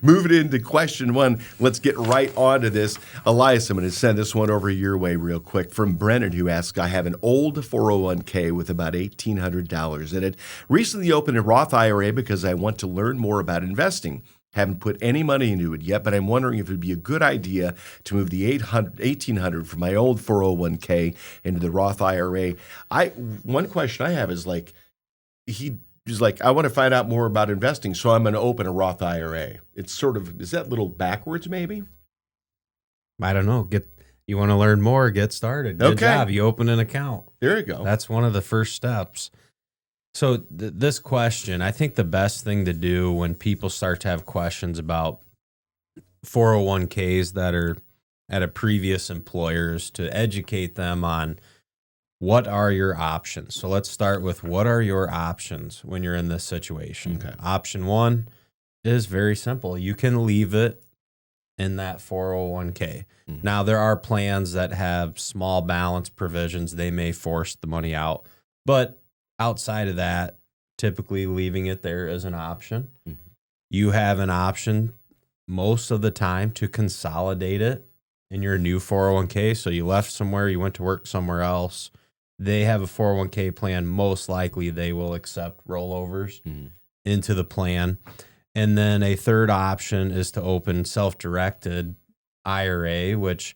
moving into question one, let's get right on to this. Elias, I'm going to send this one over your way real quick from Brenden, who asks, I have an old 401k with about $1,800 in it. Recently opened a Roth IRA because I want to learn more about investing. Haven't put any money into it yet, but I'm wondering if it would be a good idea to move the $1,800 from my old 401k into the Roth IRA. One question I have is he's like, I want to find out more about investing, so I'm going to open a Roth IRA. It's sort of, is that a little backwards maybe? I don't know. You want to learn more, get started. Good job. You open an account. There you go. That's one of the first steps. So this question, I think the best thing to do when people start to have questions about 401ks that are at a previous employer is to educate them on what are your options. So let's start with what are your options when you're in this situation. Okay. Option one is very simple. You can leave it in that 401k. Mm-hmm. Now, there are plans that have small balance provisions. They may force the money out. But outside of that, typically leaving it there is an option. Mm-hmm. You have an option most of the time to consolidate it in your new 401k. So you left somewhere, you went to work somewhere else. They have a 401k plan. Most likely they will accept rollovers into the plan. And then a third option is to open self-directed IRA, which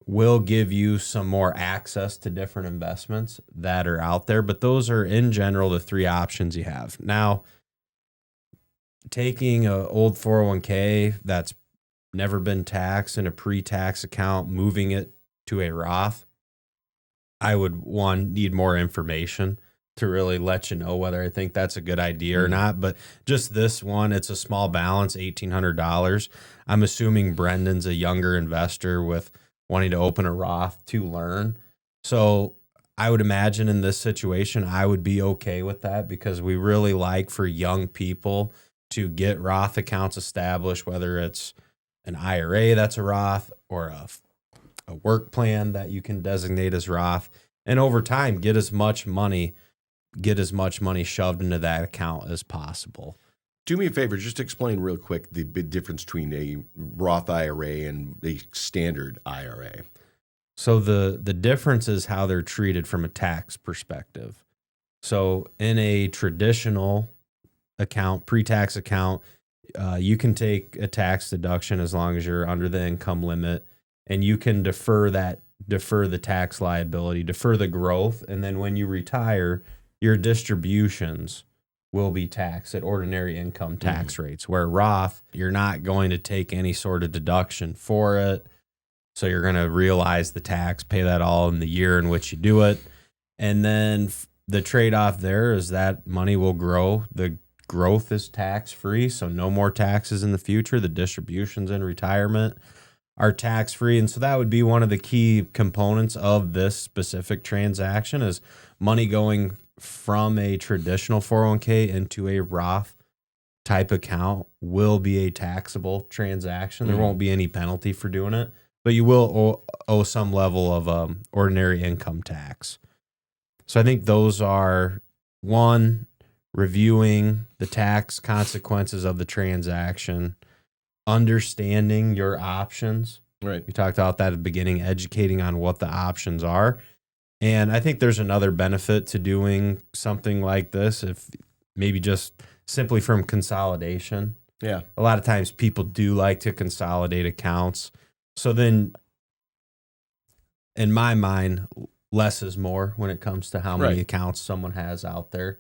will give you some more access to different investments that are out there. But those are, in general, the three options you have. Now, taking an old 401k that's never been taxed in a pre-tax account, moving it to a Roth, I would need more information to really let you know whether I think that's a good idea or not. But just this one, it's a small balance, $1,800. I'm assuming Brendan's a younger investor with wanting to open a Roth to learn. So I would imagine in this situation, I would be okay with that because we really like for young people to get Roth accounts established, whether it's an IRA that's a Roth or a work plan that you can designate as Roth, and over time get as much money shoved into that account as possible. Do me a favor, just explain real quick the big difference between a Roth IRA and a standard IRA. So the difference is how they're treated from a tax perspective. So in a traditional account, pre-tax account, you can take a tax deduction as long as you're under the income limit. And you can defer the tax liability, defer the growth, and then when you retire, your distributions will be taxed at ordinary income tax rates. Where Roth, you're not going to take any sort of deduction for it, so you're going to realize the tax, pay that all in the year in which you do it, and then the trade-off there is that money will grow. The growth is tax-free, so no more taxes in the future. The distributions in retirement are tax-free. And so that would be one of the key components of this specific transaction is money going from a traditional 401k into a Roth type account will be a taxable transaction. There won't be any penalty for doing it, but you will owe some level of ordinary income tax. So I think those are, one, reviewing the tax consequences of the transaction, understanding your options. Right. We talked about that at the beginning, educating on what the options are. And I think there's another benefit to doing something like this, if maybe just simply from consolidation. Yeah. A lot of times people do like to consolidate accounts. So then, in my mind, less is more when it comes to how many accounts someone has out there,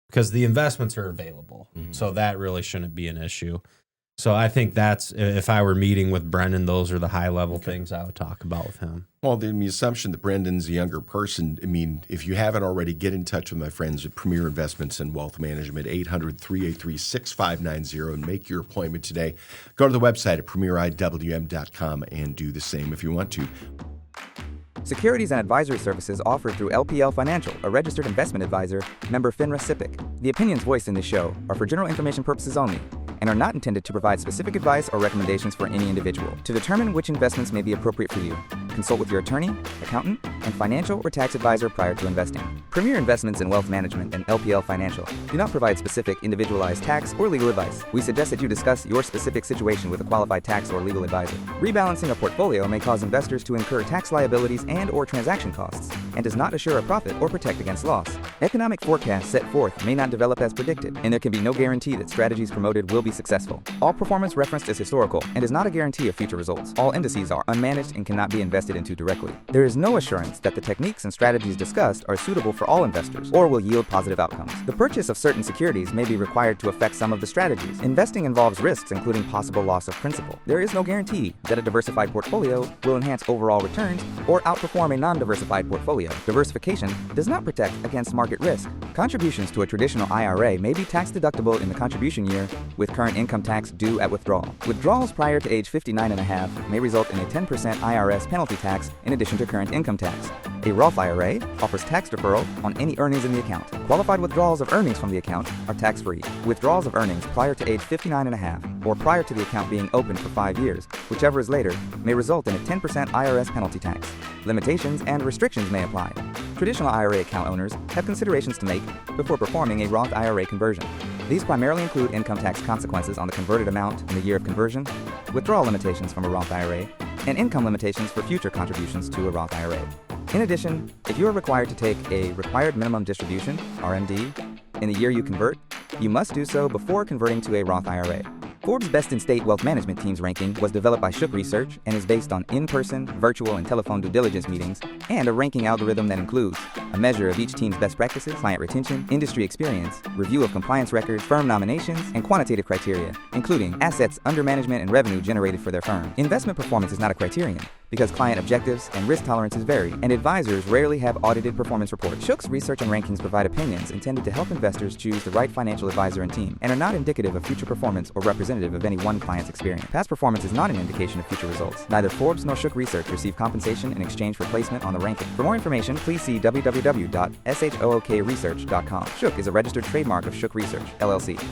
because the investments are available. So that really shouldn't be an issue. So I think that's, if I were meeting with Brenden, those are the high-level things I would talk about with him. Well, the assumption that Brendan's a younger person, I mean, if you haven't already, get in touch with my friends at Premier Investments and Wealth Management, 800-383-6590, and make your appointment today. Go to the website at premieriwm.com and do the same if you want to. Securities and advisory services offered through LPL Financial, a registered investment advisor, member FINRA SIPC. The opinions voiced in this show are for general information purposes only and are not intended to provide specific advice or recommendations for any individual. To determine which investments may be appropriate for you, Consult with your attorney, accountant, and financial or tax advisor prior to investing. Premier Investments in Wealth Management and LPL Financial do not provide specific individualized tax or legal advice. We suggest that you discuss your specific situation with a qualified tax or legal advisor. Rebalancing a portfolio may cause investors to incur tax liabilities and or transaction costs, and does not assure a profit or protect against loss. Economic forecasts set forth may not develop as predicted, and there can be no guarantee that strategies promoted will be successful. All performance referenced is historical and is not a guarantee of future results. All indices are unmanaged and cannot be invested into directly. There is no assurance that the techniques and strategies discussed are suitable for all investors or will yield positive outcomes. The purchase of certain securities may be required to affect some of the strategies. Investing involves risks, including possible loss of principal. There is no guarantee that a diversified portfolio will enhance overall returns or outperform a non-diversified portfolio. Diversification does not protect against market risk. Contributions to a traditional IRA may be tax deductible in the contribution year, with current income tax due at withdrawal. Withdrawals prior to age 59.5 may result in a 10% IRS penalty tax in addition to current income tax. A Roth IRA offers tax deferral on any earnings in the account. Qualified withdrawals of earnings from the account are tax-free. Withdrawals of earnings prior to age 59.5 or prior to the account being open for 5 years, whichever is later, may result in a 10% IRS penalty tax. Limitations and restrictions may apply. Traditional IRA account owners have considerations to make before performing a Roth IRA conversion. These primarily include income tax consequences on the converted amount in the year of conversion, withdrawal limitations from a Roth IRA, and income limitations for future contributions to a Roth IRA. In addition, if you are required to take a required minimum distribution, RMD, in the year you convert, you must do so before converting to a Roth IRA. Forbes' Best in State Wealth Management Team's ranking was developed by Shook Research and is based on in-person, virtual, and telephone due diligence meetings, and a ranking algorithm that includes a measure of each team's best practices, client retention, industry experience, review of compliance records, firm nominations, and quantitative criteria, including assets under management and revenue generated for their firm. Investment performance is not a criterion, because client objectives and risk tolerances vary, and advisors rarely have audited performance reports. Shook's research and rankings provide opinions intended to help investors choose the right financial advisor and team, and are not indicative of future performance or representative of any one client's experience. Past performance is not an indication of future results. Neither Forbes nor Shook Research receive compensation in exchange for placement on the ranking. For more information, please see www.shookresearch.com. Shook is a registered trademark of Shook Research, LLC.